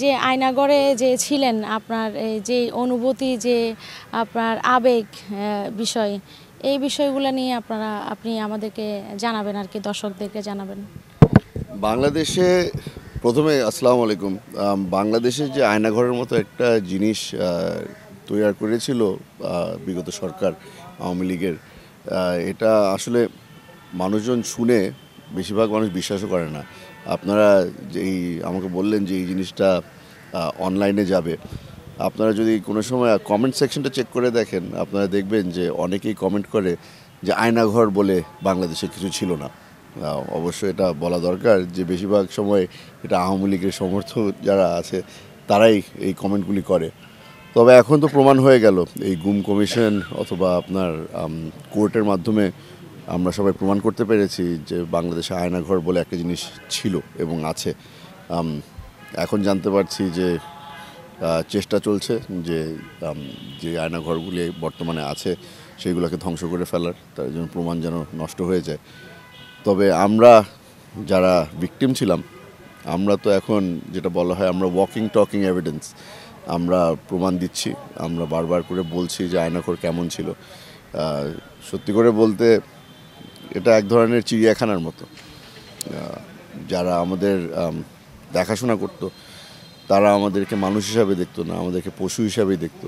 যে আয়নাগড়ে যে ছিলেন আপনার এই যে অনুভূতি যে আপনার আবেগ বিষয় এই বিষয়গুলো নিয়ে আপনি আমাদেরকে জানাবেন আর কি দর্শকদেরকে জানাবেন। বাংলাদেশে প্রথমে আসসালামু আলাইকুম। বাংলাদেশে যে আয়নাঘরের মতো একটা জিনিস তৈরি করেছিল বিগত সরকার আওয়ামী লীগের, এটা আসলে মানুষজন শুনে বেশিরভাগ মানুষ বিশ্বাসও করে না। আপনারা যেই আমাকে বললেন যে এই জিনিসটা অনলাইনে যাবে, আপনারা যদি কোনো সময় কমেন্ট সেকশনটা চেক করে দেখেন, আপনারা দেখবেন যে অনেকেই কমেন্ট করে যে আয়নাঘর বলে বাংলাদেশে কিছু ছিল না। অবশ্যই এটা বলা দরকার যে বেশিরভাগ সময় এটা আওয়ামী লীগের সমর্থক যারা আছে তারাই এই কমেন্টগুলি করে। তবে এখন তো প্রমাণ হয়ে গেল এই গুম কমিশন অথবা আপনার কোর্টের মাধ্যমে আমরা সবাই প্রমাণ করতে পেরেছি যে বাংলাদেশে আয়নাঘর বলে একটা জিনিস ছিল এবং আছে। এখন জানতে পারছি যে চেষ্টা চলছে যে যে আয়নাঘরগুলি বর্তমানে আছে সেগুলোকে ধ্বংস করে ফেলার, তার জন্য প্রমাণ যেন নষ্ট হয়ে যায়। তবে আমরা যারা ভিকটিম ছিলাম, আমরা তো এখন যেটা বলা হয় আমরা ওয়াকিং টকিং এভিডেন্স, আমরা প্রমাণ দিচ্ছি, আমরা বারবার করে বলছি যে আয়নাঘর কেমন ছিল। সত্যি করে বলতে এটা এক ধরনের চিড়িয়াখানার মতো। যারা আমাদের দেখাশোনা করতো তারা আমাদেরকে মানুষ হিসাবে দেখতো না, আমাদেরকে পশু হিসাবেই দেখতো।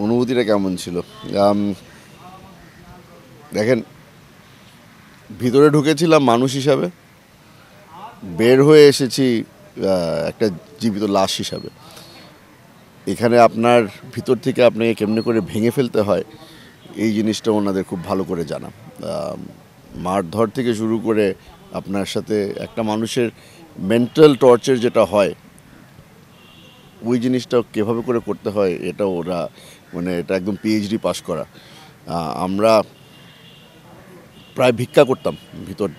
অনুভূতিটা কেমন ছিল দেখেন, ভিতরে ঢুকেছিলাম মানুষ হিসাবে, বের হয়ে এসেছি একটা জীবিত লাশ হিসাবে। এখানে আপনার ভিতর থেকে আপনাকে কেমনে করে ভেঙে ফেলতে হয় এই জিনিসটা ওনাদের খুব ভালো করে জানা। মারধর থেকে শুরু করে আপনার সাথে একটা মানুষের মেন্টাল টর্চার যেটা হয় ওই জিনিসটা কীভাবে করে করতে হয় এটা ওরা মানে এটা একদম পিএইচডি পাস করা। আমরা প্রায় ভিক্ষা করতাম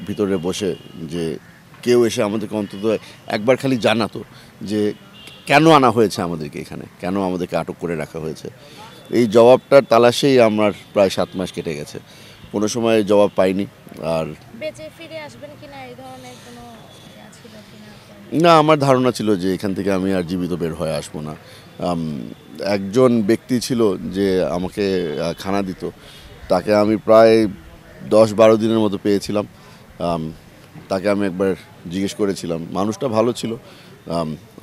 ভিতরে বসে যে কেউ এসে আমাদেরকে অন্তত একবার খালি জানাতো যে কেন আনা হয়েছে আমাদেরকে এখানে, কেন আমাদেরকে আটক করে রাখা হয়েছে। এই জবাবটার তালাশেই আমার প্রায় 7 মাস কেটে গেছে, কোনো সময় জবাব পাইনি। আর বেঁচে ফিরে আসবেন কিনা এই ধরনের কোনো ছিল কিনা? না, আমার ধারণা ছিল যে এখান থেকে আমি আর জীবিত বের হয়ে আসবো না। একজন ব্যক্তি ছিল যে আমাকে খানা দিত, তাকে আমি প্রায় 10-12 দিনের মতো পেয়েছিলাম। তাকে আমি একবার জিজ্ঞেস করেছিলাম, মানুষটা ভালো ছিল,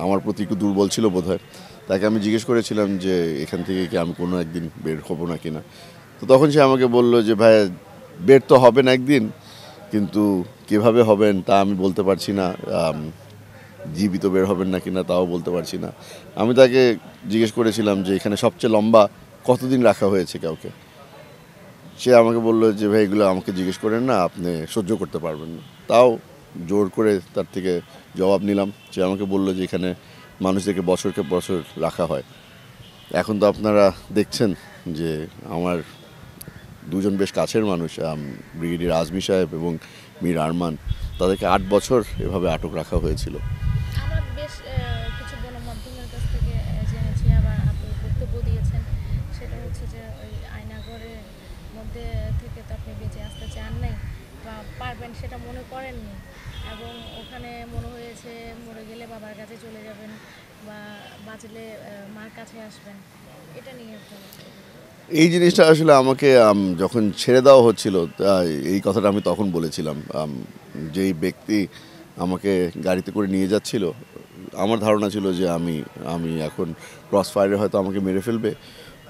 আমার প্রতি একটু দুর্বল ছিল বোধহয়। তাকে আমি জিজ্ঞেস করেছিলাম যে এখান থেকে কি আমি কোনো একদিন বের হব না কিনা। তো তখন সে আমাকে বলল যে ভাই বের তো হবেন একদিন, কিন্তু কীভাবে হবেন তা আমি বলতে পারছি না, জীবিত বের হবেন না কিনা তাও বলতে পারছি না। আমি তাকে জিজ্ঞেস করেছিলাম যে এখানে সবচেয়ে লম্বা কতদিন রাখা হয়েছে কাউকে। সে আমাকে বলল যে ভাই এগুলো আমাকে জিজ্ঞেস করেন না, আপনি সহ্য করতে পারবেন না। তাও জোর করে তার থেকে জবাব নিলাম। সে আমাকে বলল যে এখানে মানুষদেরকে বছরকে বছর রাখা হয়। এখন তো আপনারা দেখছেন যে আমার দুজন বেশ কাছের মানুষ, ব্রিগেডিয়ার আজমি সাহেব এবং মীর আরমান, তাদেরকে 8 বছর এভাবে আটক রাখা হয়েছিল। আমরা বেশ কিছু গণমাধ্যমের কাছ থেকে জেনেছি, আবার আপনি বক্তব্য দিয়েছেন, সেটা হচ্ছে যে ওই আয়নাঘরের মধ্যে থেকে তো আপনি বেঁচে আসতে চান নাই বা পারবেন সেটা মনে করেননি, এবং ওখানে মনে হয়েছে মরে গেলে বাবার কাছে চলে যাবেন বা বাঁচলে মার কাছে আসবেন। এটা নিয়ে এই জিনিসটা আসলে আমাকে যখন ছেড়ে দেওয়া হচ্ছিল এই কথাটা আমি তখন বলেছিলাম। যেই ব্যক্তি আমাকে গাড়িতে করে নিয়ে যাচ্ছিল, আমার ধারণা ছিল যে আমি এখন ক্রস ফায়ারে হয়তো আমাকে মেরে ফেলবে,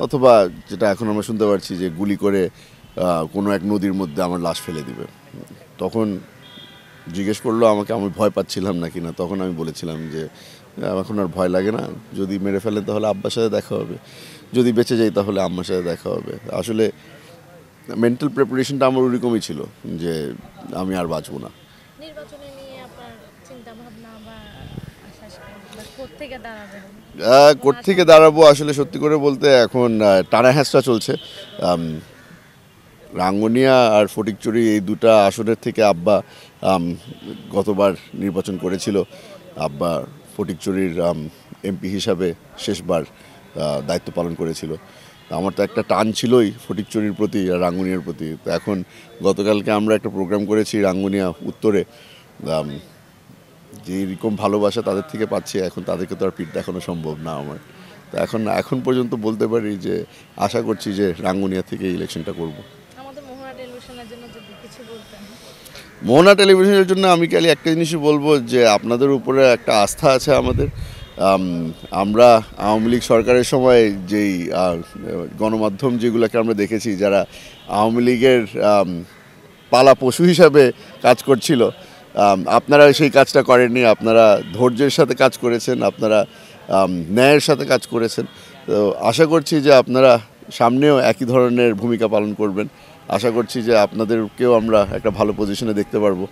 অথবা যেটা এখন আমরা শুনতে পাচ্ছি যে গুলি করে কোনো এক নদীর মধ্যে আমার লাশ ফেলে দিবে। তখন জিজ্ঞেস করলো আমাকে আমি ভয় পাচ্ছিলাম না কিনা, তখন আমি বলেছিলাম যে এখন আর ভয় লাগে না, যদি মেরে ফেলেন তাহলে আব্বার সাথে দেখা হবে, যদি বেঁচে যাই তাহলে আম্মার সাথে দেখা হবে। আসলে মেন্টাল প্রিপারেশনটা আমার ওরকমই ছিল যে আমি আর বাঁচবো না। নির্বাচনে নিয়ে আপনার চিন্তা ভাবনা বা কোত্থেকে দাঁড়াবো আসলে সত্যি করে বলতে এখন টানা হ্যাঁচড়া চলছে। রাঙ্গুনিয়া আর ফটিকছড়ি এই দুটা আসনের থেকে আব্বা গতবার নির্বাচন করেছিল। আব্বা ফটিকছড়ির এমপি হিসাবে শেষবার দায়িত্ব পালন করেছিল। আমার তো একটা টান ছিলই ফটিকছড়ির প্রতি আর রাঙ্গুনিয়ার প্রতি। তো এখন গতকালকে আমরা একটা প্রোগ্রাম করেছি রাঙ্গুনিয়া উত্তরে, যে এরকম ভালোবাসা তাদের থেকে পাচ্ছি, এখন তাদেরকে তো আর পিঠ দেখানো সম্ভব না আমার। তো এখন পর্যন্ত বলতে পারি যে আশা করছি যে রাঙ্গুনিয়া থেকে ইলেকশনটা করব। আমাদের মোহনা টেলিভিশনের জন্য যদি কিছু বলতেন। মোহনা টেলিভিশনের জন্য আমি খালি একটা জিনিসই বলবো যে আপনাদের উপরে একটা আস্থা আছে আমাদের। আমরা আওয়ামী লীগ সরকারের সময় যেই গণমাধ্যম যেগুলোকে আমরা দেখেছি, যারা আওয়ামী লীগের পালা পশু হিসাবে কাজ করছিল, আপনারা সেই কাজটা করেননি। আপনারা ধৈর্যের সাথে কাজ করেছেন, আপনারা ন্যায়ের সাথে কাজ করেছেন। তো আশা করছি যে আপনারা সামনেও একই ধরনের ভূমিকা পালন করবেন। আশা করছি যে আপনাদেরকেও আমরা একটা ভালো পজিশনে দেখতে পারবো।